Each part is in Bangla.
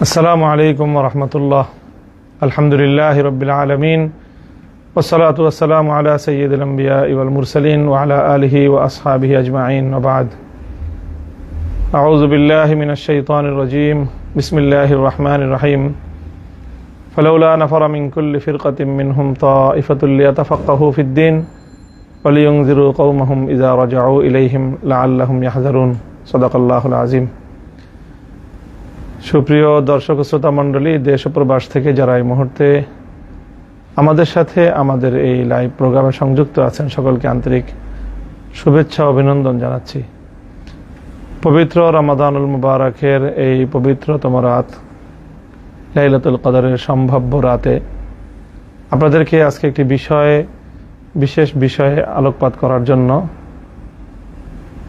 আসসালামু আলাইকুম ওয়া রাহমাতুল্লাহ। আলহামদুলিল্লাহি রাব্বিল আলামিন ওয়াসসালাতু ওয়াসসালামু আলা সাইয়্যিদিল আমবিয়া ওয়াল মুরসালিন ওয়া আলা আলিহি ওয়া আসহাবিহি আজমাইন ওয়া বা'দ। আউযু বিল্লাহি মিনাশ শাইতানির রাজীম। বিসমিল্লাহির রাহমানির রহিম। ফালাউলা নাফারা মিন কুল্লি ফিরকাতিন মিনহুম তা'iফাতুল লিয়াতাফাক্কাহু ফিদ-দীন ওয়া লিয়ুনযিরু কওমাহুম ইযা রাজাউ ইলাইহিম লাআল্লাহুম ইয়াহযারুন। সাদাকাল্লাহুল আযীম। সুপ্রিয় দর্শক ও শ্রোতা মণ্ডলী, দেশ ও প্রবাস থেকে যারা এই মুহূর্তে আমাদের সাথে আমাদের এই লাইভ প্রোগ্রামে সংযুক্ত আছেন, সকলকে আন্তরিক শুভেচ্ছা অভিনন্দন জানাচ্ছি। পবিত্র রমাদানুল মুবারকের এই পবিত্রতম রাত লাইলাতুল কদরের সম্ভাব্য রাতে আপনাদেরকে আজকে একটি বিশেষ বিষয়ে আলোকপাত করার জন্য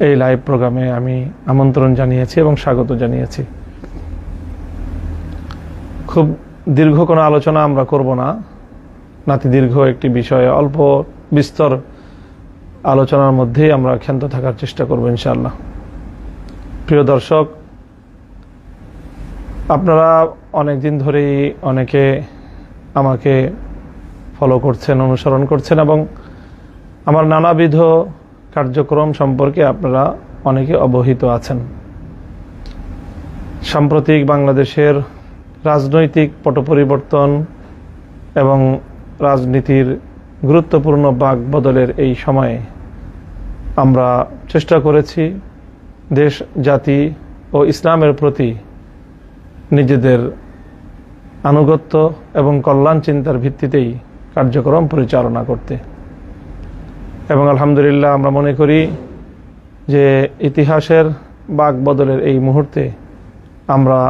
এই লাইভ প্রোগ্রামে আমি আমন্ত্রণ জানিয়েছি এবং স্বাগত জানিয়েছি। খুব দীর্ঘ কোনো আলোচনা আমরা করব না, নাতি দীর্ঘ একটি বিষয়ে অল্প বিস্তর আলোচনার মধ্যেই আমরা ক্ষান্ত থাকার চেষ্টা করব ইনশাআল্লাহ। প্রিয় দর্শক, আপনারা অনেক দিন ধরেই অনেকে আমাকে ফলো করছেন, অনুসরণ করছেন এবং আমার নানাবিধ কার্যক্রম সম্পর্কে আপনারা অনেকে অবহিত আছেন। সাম্প্রতিক বাংলাদেশের রাজনৈতিক পট পরিবর্তন এবং রাজনীতির গুরুত্বপূর্ণ বাক বদলের এই সময়ে আমরা চেষ্টা করেছি দেশ, জাতি ও ইসলামের প্রতি নিজেদের আনুগত্য এবং কল্যাণ চিন্তার ভিত্তিতেই কার্যক্রম পরিচালনা করতে। এবং আলহামদুলিল্লাহ আমরা মনে করি যে ইতিহাসের বাক বদলের এই মুহূর্তে আমরা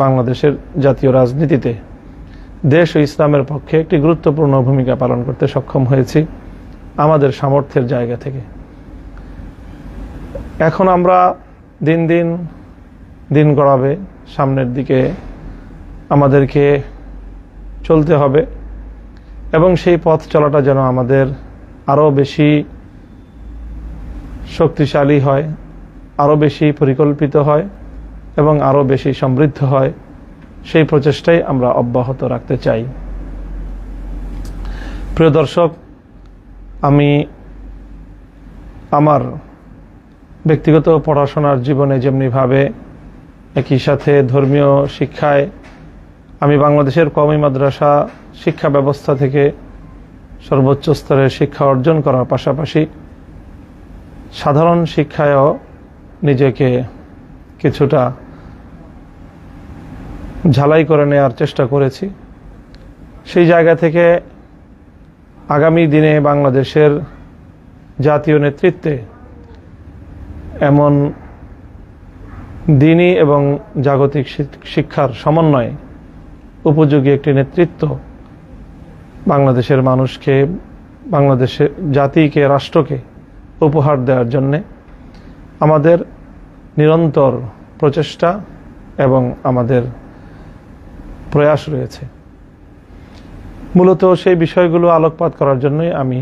বাংলাদেশের জাতীয় রাজনীতিতে দেশ ও ইসলামের পক্ষে একটি গুরুত্বপূর্ণ ভূমিকা পালন করতে সক্ষম হয়েছি আমাদের সামর্থ্যের জায়গা থেকে। এখন আমরা দিন গড়াবে, সামনের দিকে আমাদেরকে চলতে হবে এবং সেই পথ চলাটা যেন আমাদের আরও বেশি শক্তিশালী হয়, আরও বেশি পরিকল্পিত হয় এবং আরও বেশি সমৃদ্ধ হয়, সেই প্রচেষ্টাই আমরা অব্যাহত রাখতে চাই। প্রিয় দর্শক, আমি আমার ব্যক্তিগত পড়াশোনার জীবনে যেমনিভাবে একই সাথে ধর্মীয় শিক্ষায় আমি বাংলাদেশের কওমি মাদ্রাসা শিক্ষা ব্যবস্থা থেকে সর্বোচ্চ স্তরের শিক্ষা অর্জন করার পাশাপাশি সাধারণ শিক্ষায়ও নিজেকে কিছুটা ঝালাই করে নেওয়ার চেষ্টা করেছি। সেই জায়গা থেকে আগামী দিনে বাংলাদেশের জাতীয় নেতৃত্বে এমন দ্বীনি এবং জাগতিক শিক্ষার সমন্বয়ে উপযোগী একটি নেতৃত্ব বাংলাদেশের মানুষকে, বাংলাদেশের জাতিকে, রাষ্ট্রকে উপহার দেওয়ার জন্যে আমাদের নিরন্তর প্রচেষ্টা এবং আমাদের প্রয়াস রয়েছে। মূলত সেই বিষয়গুলো আলোকপাত করার জন্যই আমি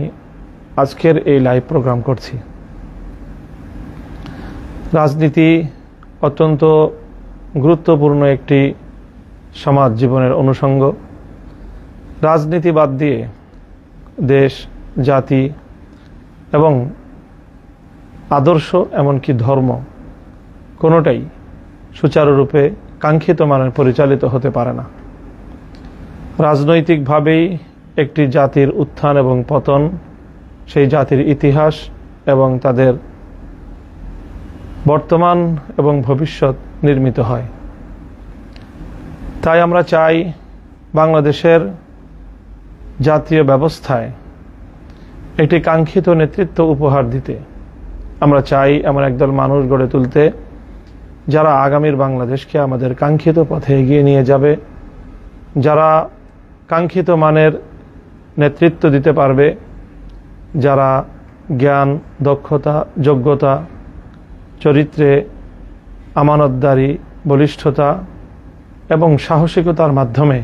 আজকের এই লাইভ প্রোগ্রাম করছি। রাজনীতি অত্যন্ত গুরুত্বপূর্ণ একটি সমাজ জীবনের অনুষঙ্গ। রাজনীতি বাদ দিয়ে দেশ, জাতি এবং আদর্শ এমনকি ধর্ম কোনোটাই সুচারুরূপে কাঙ্ক্ষিত মানে পরিচালিত হতে পারে না। রাজনৈতিকভাবেই একটি জাতির উত্থান এবং পতন, সেই জাতির ইতিহাস এবং তাদের বর্তমান এবং ভবিষ্যৎ নির্মিত হয়। তাই আমরা চাই বাংলাদেশের জাতীয় ব্যবস্থায় একটি কাঙ্ক্ষিত নেতৃত্ব উপহার দিতে। আমরা চাই এমন একদল মানুষ গড়ে তুলতে যারা আগামীর বাংলাদেশকে আমাদের কাঙ্ক্ষিত পথে এগিয়ে নিয়ে যাবে, যারা কাঙ্ক্ষিত মানের নেতৃত্ব দিতে পারবে, যারা জ্ঞান, দক্ষতা, যোগ্যতা, চরিত্রে আমানতদারি, বলিষ্ঠতা এবং সাহসিকতার মাধ্যমে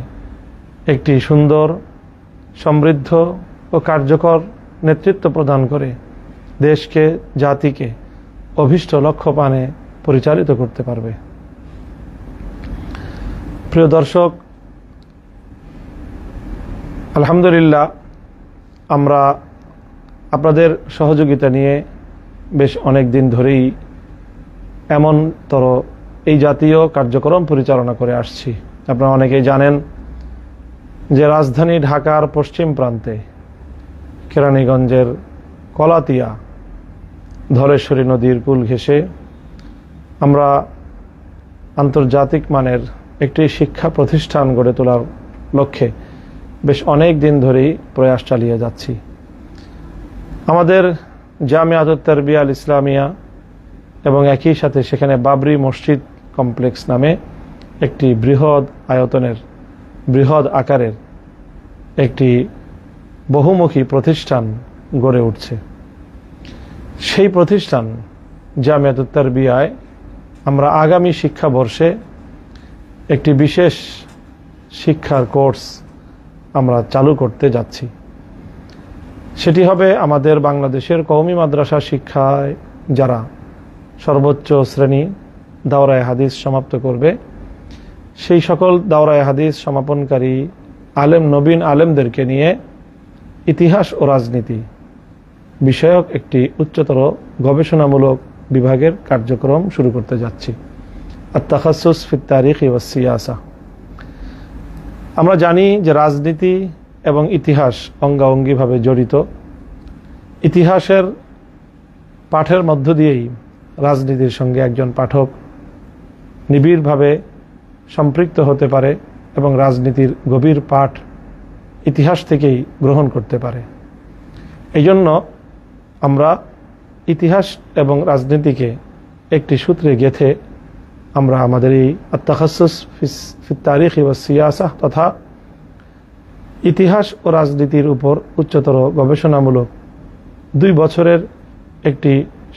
একটি সুন্দর, সমৃদ্ধ ও কার্যকর নেতৃত্ব প্রদান করে দেশকে, জাতিকে অভীষ্ট লক্ষ্যপানে পরিচালিত করতে পারবে। প্রিয় দর্শক, আলহামদুলিল্লাহ আমরা আপনাদের সহযোগিতা নিয়ে বেশ অনেক দিন ধরেই এমনতর এই জাতীয় কার্যক্রম পরিচালনা করে আসছি। আপনারা অনেকেই জানেন যে রাজধানী ঢাকার পশ্চিম প্রান্তে কেরানীগঞ্জের কলাতিয়া ধলেশ্বরী নদীর কূল ঘেঁষে আমরা আন্তর্জাতিক মানের একটি শিক্ষা প্রতিষ্ঠান গড়ে তোলার লক্ষ্যে বেশ অনেক দিন ধরেই প্রয়াস চালিয়ে যাচ্ছি। আমাদের জামিয়াতুত তারবিয়া আল ইসলামিয়া এবং একই সাথে সেখানে বাবরি মসজিদ কমপ্লেক্স নামে একটি বৃহৎ আয়তনের বৃহৎ আকারের একটি বহুমুখী প্রতিষ্ঠান গড়ে উঠছে। সেই প্রতিষ্ঠান জামিয়াতুত তারবিয়ায় আমরা আগামী শিক্ষাবর্ষে একটি বিশেষ শিক্ষার কোর্স আমরা চালু করতে যাচ্ছি। সেটি হবে আমাদের বাংলাদেশের কওমি মাদ্রাসা শিক্ষায় যারা সর্বোচ্চ শ্রেণী দাওরায়ে হাদিস সমাপ্ত করবে, সেই সকল দাওরায়ে হাদিস সমাপনকারী নবীন আলেমদেরকে নিয়ে ইতিহাস ও রাজনীতি বিষয়ক একটি উচ্চতর গবেষণামূলক বিভাগের কার্যক্রম শুরু করতে যাচ্ছি, আত-তাখাসসুস ফিত তারিখ ওয়াস সিয়াসা। আমরা জানি যে রাজনীতি এবং ইতিহাস অঙ্গাঅঙ্গিভাবে জড়িত। ইতিহাসের পাঠের মধ্য দিয়েই রাজনীতির সঙ্গে একজন পাঠক নিবিড়ভাবে সম্পৃক্ত হতে পারে এবং রাজনীতির গভীর পাঠ ইতিহাস থেকেই গ্রহণ করতে পারে। এই জন্য আমরা ইতিহাস এবং রাজনীতিকে একটি সূত্রে গেঁথে আমরা আমাদের এই আত-তাখাসসুস ফিত তারিখ ওয়াস সিয়াসা তথা ইতিহাস ও রাজনীতির উপর উচ্চতর গবেষণামূলক 2 বছরের একটি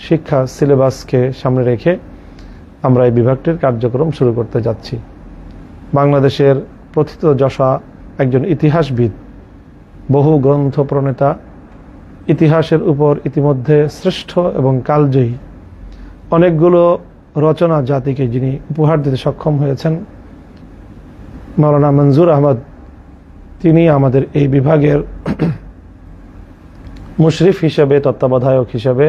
শিক্ষা সিলেবাসকে সামনে রেখে আমরা এই বিভাগটির কার্যক্রম শুরু করতে যাচ্ছি। বাংলাদেশের প্রথিতযশা একজন ইতিহাসবিদ, বহু গ্রন্থ প্রণেতা, ইতিহাসের উপর ইতিমধ্যে শ্রেষ্ঠ এবং কালজয়ী অনেকগুলো রচনা জাতিকে যিনি উপহার দিতে সক্ষম হয়েছেন, মাওলানা মনজুর আহমদ, তিনি আমাদের এই বিভাগের মুশরিফ হিসেবে, তত্ত্বাবধায়ক হিসেবে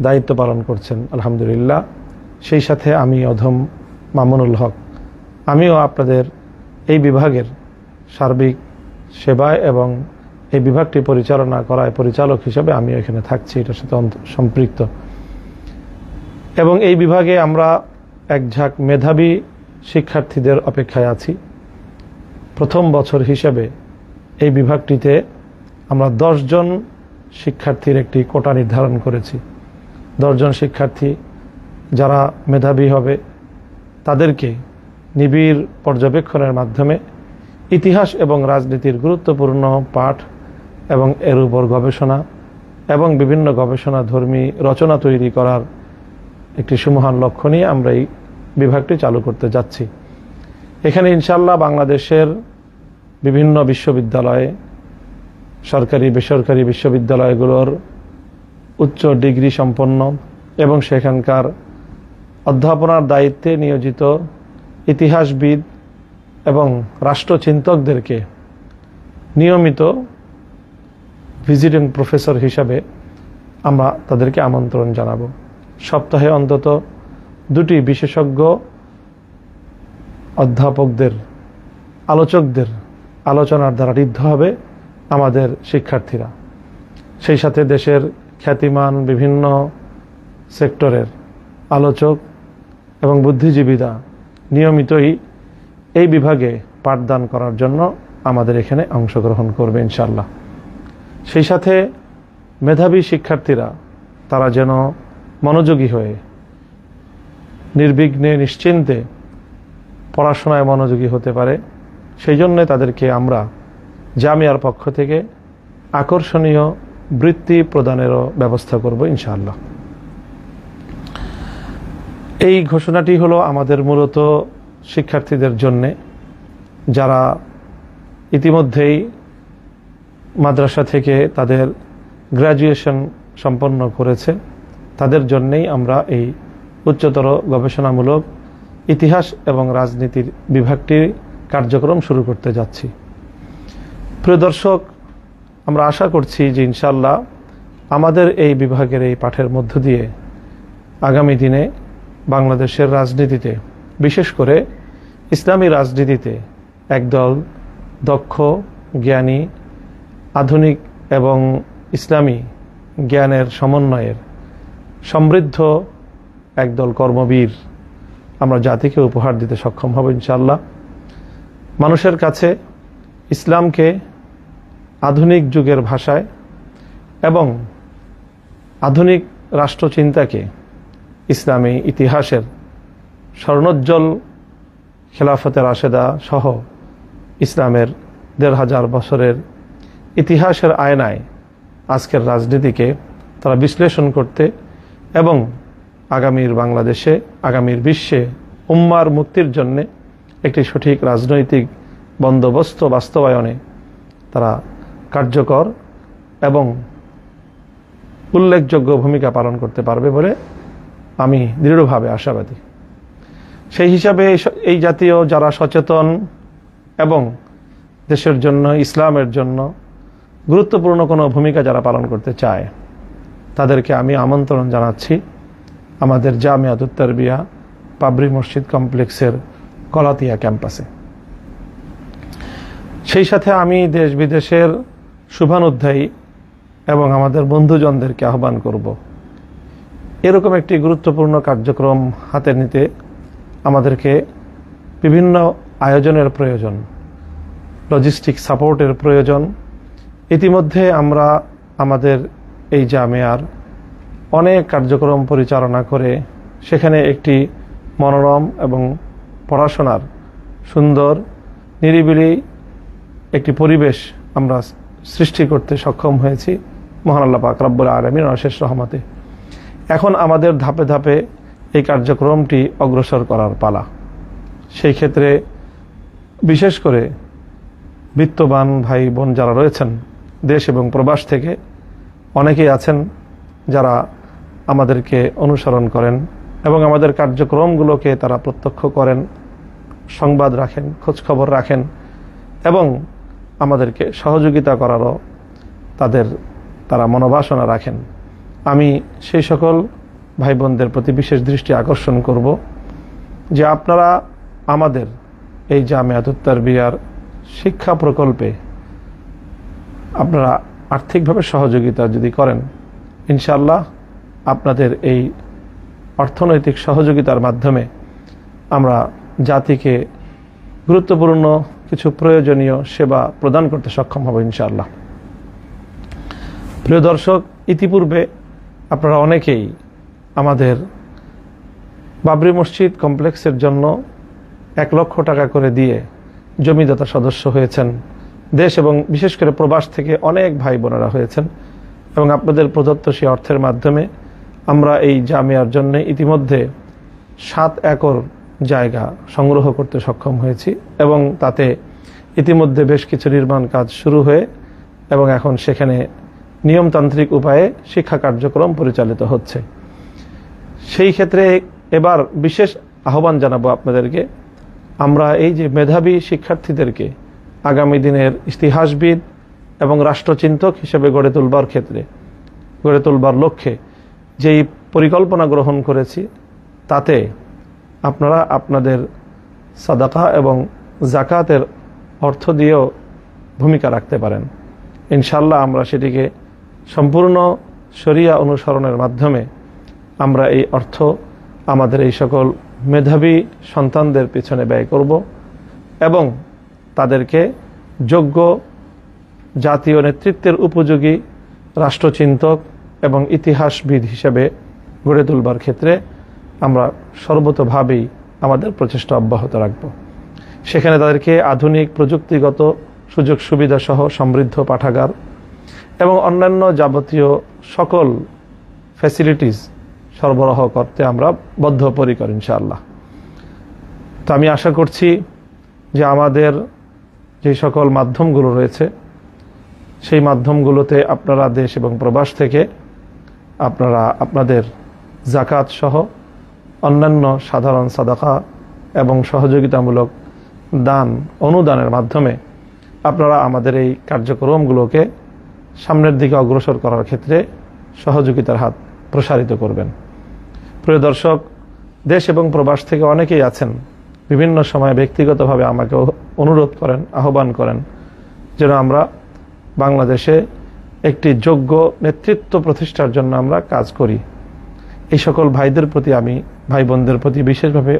দায়িত্ব পালন করছেন আলহামদুলিল্লাহ। সেই সাথে আমি অধম মামুনুল হক, আমিও আপনাদের এই বিভাগের সার্বিক সেবায় এবং এই বিভাগটি পরিচালনা করায় পরিচালক হিসেবে আমিও এখানে থাকছি, এটার সাথে সম্পৃক্ত। এবং এই বিভাগে আমরা এক ঝাঁক মেধাবী শিক্ষার্থীদের অপেক্ষায় আছি। প্রথম বছর হিসেবে এই বিভাগটিতে আমরা 10 জন শিক্ষার্থীর একটি কোটা নির্ধারণ করেছি। 10 জন শিক্ষার্থী যারা মেধাবী হবে তাদেরকে নিবিড় পর্যবেক্ষণের মাধ্যমে ইতিহাস এবং রাজনীতির গুরুত্বপূর্ণ পাঠ এবং এর উপর গবেষণা এবং বিভিন্ন গবেষণাধর্মী রচনা তৈরি করার একটি সুমহান লক্ষ্য নিয়ে আমরা এই বিভাগটি চালু করতে যাচ্ছি। এখানে ইনশাআল্লাহ বাংলাদেশের বিভিন্ন বিশ্ববিদ্যালয়ে, সরকারি বেসরকারি বিশ্ববিদ্যালয়গুলোর উচ্চ ডিগ্রি সম্পন্ন এবং সেখানকার অধ্যাপনার দায়িত্বে নিয়োজিত ইতিহাসবিদ এবং রাষ্ট্রচিন্তকদেরকে নিয়মিত ভিজিটিং প্রফেসর হিসাবে আমরা তাদেরকে আমন্ত্রণ জানাবো। সপ্তাহে অন্তত 2টি বিশেষজ্ঞ অধ্যাপকদের, আলোচকদের আলোচনার দ্বারা ঋদ্ধ হবে আমাদের শিক্ষার্থীরা। সেই সাথে দেশের খ্যাতিমান বিভিন্ন সেক্টরের আলোচক এবং বুদ্ধিজীবীরা নিয়মিতই এই বিভাগে পাঠদান করার জন্য আমাদের এখানে অংশগ্রহণ করবে ইনশাআল্লাহ। সেই সাথে মেধাবী শিক্ষার্থীরা তারা যেন মনোযোগী হয়ে নির্বিঘ্নে নিশ্চিন্তে পড়াশোনায় মনোযোগী হতে পারে, সেই জন্য তাদেরকে আমরা জামিয়ার পক্ষ থেকে আকর্ষণীয় বৃত্তি প্রদানেরও ব্যবস্থা করব ইনশাআল্লাহ। এই ঘোষণাটি হলো আমাদের মূলত শিক্ষার্থীদের জন্যে যারা ইতিমধ্যেই মাদ্রাসা থেকে তাদের গ্র্যাজুয়েশন সম্পন্ন করেছে, তাদের জন্যেই আমরা এই উচ্চতর গবেষণামূলক ইতিহাস এবং রাজনীতির বিভাগটির কার্যক্রম শুরু করতে যাচ্ছি। প্রিয় দর্শক, আমরা আশা করছি যে ইনশাআল্লাহ আমাদের এই বিভাগের এই পাঠের মধ্য দিয়ে আগামী দিনে বাংলাদেশের রাজনীতিতে, বিশেষ করে ইসলামী রাজনীতিতে একদল দক্ষ, জ্ঞানী, আধুনিক এবং ইসলামী জ্ঞানের সমন্বয়ের সমৃদ্ধ একদল কর্মবীর আমরা জাতিকে উপহার দিতে সক্ষম হব ইনশাআল্লাহ। মানুষের কাছে ইসলামকে আধুনিক যুগের ভাষায় এবং আধুনিক রাষ্ট্রচিন্তাকে ইসলামী ইতিহাসের স্বর্ণোজ্জ্বল খেলাফতে রাশেদা সহ ইসলামের ১৫০০ বছরের ইতিহাসের আয়নায় আজকের রাজনীতিকে তারা বিশ্লেষণ করতে এবং আগামীর বাংলাদেশে, আগামীর বিশ্বে উম্মার মুক্তির জন্য একটি সঠিক রাজনৈতিক বন্দোবস্ত বাস্তবায়নে তারা কার্যকর এবং উল্লেখযোগ্য ভূমিকা পালন করতে পারবে বলে আমি দৃঢ়ভাবে আশাবাদী। সেই হিসাবে এই জাতীয় যারা সচেতন এবং দেশের জন্য, ইসলামের জন্য গুরুত্বপূর্ণ কোনো ভূমিকা যারা পালন করতে চায়, তাদেরকে আমি আমন্ত্রণ জানাচ্ছি আমাদের জামিয়াতুত তারবিয়া পাবরি মসজিদ কমপ্লেক্সের গলাতিয়া ক্যাম্পাসে। সেই সাথে আমি দেশ বিদেশের শুভানুধ্যায়ী এবং আমাদের বন্ধুজনদেরকে আহ্বান করব, এরকম একটি গুরুত্বপূর্ণ কার্যক্রম হাতে নিতে আমাদেরকে বিভিন্ন আয়োজনের প্রয়োজন, লজিস্টিক সাপোর্টের প্রয়োজন। ইতিমধ্যে আমরা আমাদের এই জামিয়ার অনেক কার্যক্রম পরিচালনা করে সেখানে একটি মনোরম এবং পড়াশোনার সুন্দর নিরিবিলি একটি পরিবেশ আমরা সৃষ্টি করতে সক্ষম হয়েছি মহান আল্লাহ পাক রব্বুল আলামিন অশেষ রহমতে। এখন আমাদের ধাপে ধাপে এই কার্যক্রমটি অগ্রসর করার পালা। সেই ক্ষেত্রে বিশেষ করে বিত্তবান ভাই বোন যারা রয়েছেন দেশ এবং প্রবাস থেকে, অনেকেই আছেন যারা আমাদেরকে অনুসরণ করেন এবং আমাদের কার্যক্রমগুলোকে তারা প্রত্যক্ষ করেন, সংবাদ রাখেন, খোঁজখবর রাখেন এবং আমাদেরকে সহযোগিতা করারও তারা মনোবাসনা রাখেন। আমি সেই সকল ভাই বোনদের প্রতি বিশেষ দৃষ্টি আকর্ষণ করব যে আপনারা আমাদের এই জামিয়াতুত তারবিয়ার শিক্ষা প্রকল্পে আপনারা আর্থিকভাবে সহযোগিতা যদি করেন, ইনশাআল্লাহ আপনাদের এই অর্থনৈতিক সহযোগিতার মাধ্যমে আমরা জাতিকে গুরুত্বপূর্ণ কিছু প্রয়োজনীয় সেবা প্রদান করতে সক্ষম হব ইনশাআল্লাহ। প্রিয় দর্শক, ইতিপূর্বে আপনারা অনেকেই আমাদের বাবরি মসজিদ কমপ্লেক্সের জন্য ১ লক্ষ টাকা করে দিয়ে জমিদাতা সদস্য হয়েছেন। দেশ এবং বিশেষ করে প্রবাস থেকে অনেক ভাই বোনেরা হয়েছেন এবং আপনাদের প্রদত্ত সেই অর্থের মাধ্যমে আমরা এই জামিয়ার জন্য ইতিমধ্যে ৭ একর জায়গা সংগ্রহ করতে সক্ষম হয়েছি এবং তাতে ইতিমধ্যে বেশ কিছু নির্মাণ কাজ শুরু হয়ে এবং এখন সেখানে নিয়মতান্ত্রিক উপায়ে শিক্ষা কার্যক্রম পরিচালিত হচ্ছে। সেই ক্ষেত্রে এবার বিশেষ আহ্বান জানাবো আপনাদেরকে, আমরা এই যে মেধাবী শিক্ষার্থীদেরকে আগামী দিনের ইতিহাসবিদ এবং রাষ্ট্রচিন্তক হিসেবে গড়ে তোলবার লক্ষ্যে যেই পরিকল্পনা গ্রহণ করেছি, তাতে আপনারা আপনাদের সাদাকা এবং জাকাতের অর্থ দিয়েও ভূমিকা রাখতে পারেন। ইনশাআল্লাহ আমরা সেটিকে সম্পূর্ণ শরিয়া অনুসরণের মাধ্যমে আমরা এই অর্থ আমাদের এই সকল মেধাবী সন্তানদের পিছনে ব্যয় করব এবং তাদেরকে যোগ্য জাতীয় নেতৃত্বের উপযোগী রাষ্ট্রচিন্তক এবং ইতিহাসবিদ হিসেবে গড়ে তোলবার ক্ষেত্রে আমরা সর্বতোভাবেই আমাদের প্রচেষ্টা অব্যাহত রাখব। সেখানে তাদেরকে আধুনিক প্রযুক্তিগত সুযোগ সুবিধা সহ সমৃদ্ধ পাঠাগার এবং অন্যান্য যাবতীয় সকল ফ্যাসিলিটিস সরবরাহ করতে আমরা বদ্ধপরিকর ইনশাআল্লাহ। তো আমি আশা করছি যে আমাদের যে সকল মাধ্যমগুলো রয়েছে সেই মাধ্যমগুলোতে আপনারা দেশ এবং প্রবাস থেকে আপনারা আপনাদের জাকাত সহ অন্যান্য সাধারণ সাদাকা এবং সহযোগিতামূলক দান অনুদানের মাধ্যমে আপনারা আমাদের এই কার্যক্রমগুলোকে সামনের দিকে অগ্রসর করার ক্ষেত্রে সহযোগিতার হাত প্রসারিত করবেন। প্রিয় দর্শক, দেশ এবং প্রবাস থেকে অনেকেই আছেন, বিভিন্ন সময় ব্যক্তিগতভাবে আমাকে অনুরোধ করেন, আহ্বান করেন যেন আমরা বাংলাদেশে একটি যোগ্য নেতৃত্ব প্রতিষ্ঠার জন্য আমরা কাজ করি। এই সকল ভাইদের প্রতি আমি, ভাই বোনদের প্রতি বিশেষভাবে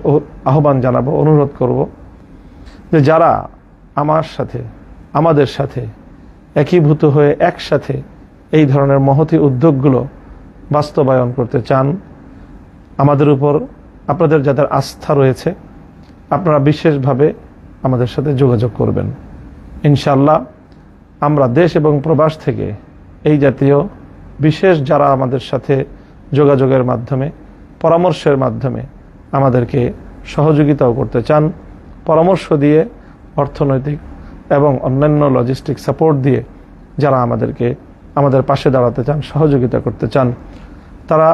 আহ্বান জানাবো, অনুরোধ করব যে যারা আমাদের সাথে একীভূত হয়ে একসাথে এই ধরনের মহতী উদ্যোগগুলো বাস্তবায়ন করতে চান, আমাদের উপর আপনাদের যাদের আস্থা রয়েছে, আপনারা বিশেষভাবে আমাদের সাথে যোগাযোগ করবেন। ইনশাআল্লাহ আমরা দেশ এবং প্রবাস থেকে এই জাতীয় বিশেষ যারা আমাদের সাথে যোগাযোগের মাধ্যমে, পরামর্শের মাধ্যমে আমাদেরকে সহযোগিতাও করতে চান, পরামর্শ দিয়ে, অর্থনৈতিক এবং অন্যান্য লজিস্টিক সাপোর্ট দিয়ে যারা আমাদের পাশে দাঁড়াতে চান, সহযোগিতা করতে চান, তারা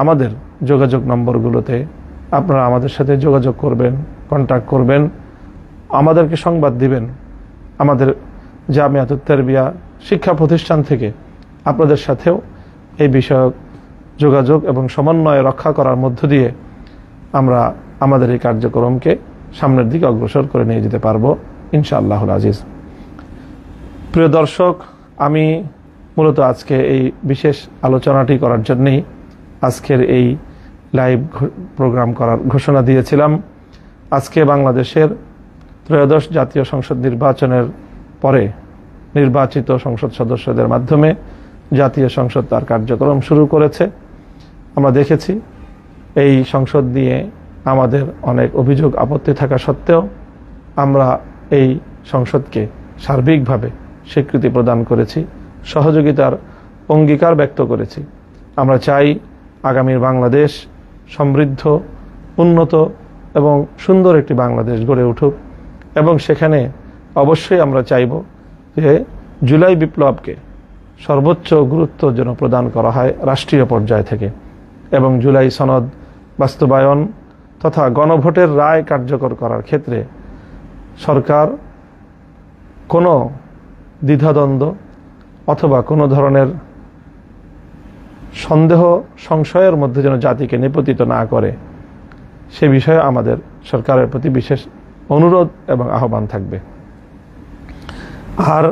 আমাদের যোগাযোগ নম্বরগুলোতে আপনারা আমাদের সাথে যোগাযোগ করবেন, কন্ট্যাক্ট করবেন, আমাদেরকে সংবাদ দিবেন। আমাদের জামিয়াতুত তারবিয়া শিক্ষা প্রতিষ্ঠান থেকে আপনাদের সাথেও এই বিষয়ক যোগাযোগ এবং সমন্বয় রক্ষা করার মধ্য দিয়ে আমরা আমাদের এই কার্যক্রমকে সামনের দিকে অগ্রসর করে নিয়ে যেতে পারবো ইনশাআল্লাহুল আজিজ। প্রিয় দর্শক, আমি মূলত আজকে এই বিশেষ আলোচনাটি করার জন্যই আজকের এই লাইভ প্রোগ্রাম করার ঘোষণা দিয়েছিলাম। আজকে বাংলাদেশের ত্রয়োদশ জাতীয় সংসদ নির্বাচনের পরে নির্বাচিত সংসদ সদস্যদের মাধ্যমে জাতীয় সংসদ তার কার্যক্রম শুরু করেছে। আমরা দেখেছি এই সংসদ নিয়ে আমাদের অনেক অভিযোগ আপত্তি থাকা সত্ত্বেও আমরা এই সংসদকে সার্বিকভাবে স্বীকৃতি প্রদান করেছি, সহযোগিতার অঙ্গীকার ব্যক্ত করেছি। আমরা চাই আগামীর বাংলাদেশ সমৃদ্ধ, উন্নত এবং সুন্দর একটি বাংলাদেশ গড়ে উঠুক, এবং সেখানে অবশ্যই আমরা চাইব যে জুলাই বিপ্লবকে সর্বোচ্চ গুরুত্ব যেন প্রদান করা হয় রাষ্ট্রীয় পর্যায় থেকে, এবং জুলাই সনদ বাস্তবায়ন তথা গণভোটের রায় কার্যকর করার ক্ষেত্রে সরকার কোনো দ্বিধাদ্বন্দ্ব অথবা কোনো ধরনের সন্দেহ সংশয়ের মধ্যে যেন জাতিকে নিপতিত না করে, সে বিষয়ে আমাদের সরকারের প্রতি বিশেষ অনুরোধ এবং আহ্বান থাকবে। আর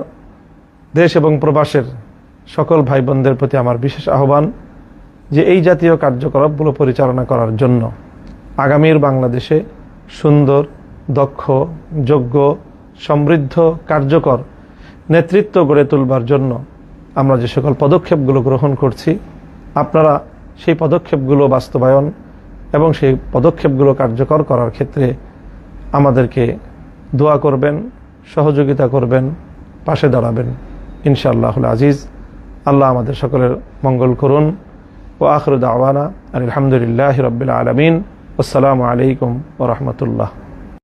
দেশ এবং প্রবাসের সকল ভাই বোনদের প্রতি আমার বিশেষ আহ্বান যে এই জাতীয় কার্যকলাপগুলো পরিচালনা করার জন্য আগামীর বাংলাদেশে সুন্দর, দক্ষ, যোগ্য, সমৃদ্ধ, কার্যকর নেতৃত্ব গড়ে তুলবার জন্য আমরা যে সকল পদক্ষেপগুলো গ্রহণ করছি, আপনারা সেই পদক্ষেপগুলো বাস্তবায়ন এবং সেই পদক্ষেপগুলো কার্যকর করার ক্ষেত্রে আমাদেরকে দোয়া করবেন, সহযোগিতা করবেন, পাশে দাঁড়াবেন ইনশাআল্লাহুল আজিজ। আল্লাহ আমাদের সকলের মঙ্গল করুন। ও আখিরু দাওয়ানা আলহামদুলিল্লাহি রাব্বিল আলামিন। আসসালামু আলাইকুম ওয়া রাহমাতুল্লাহ।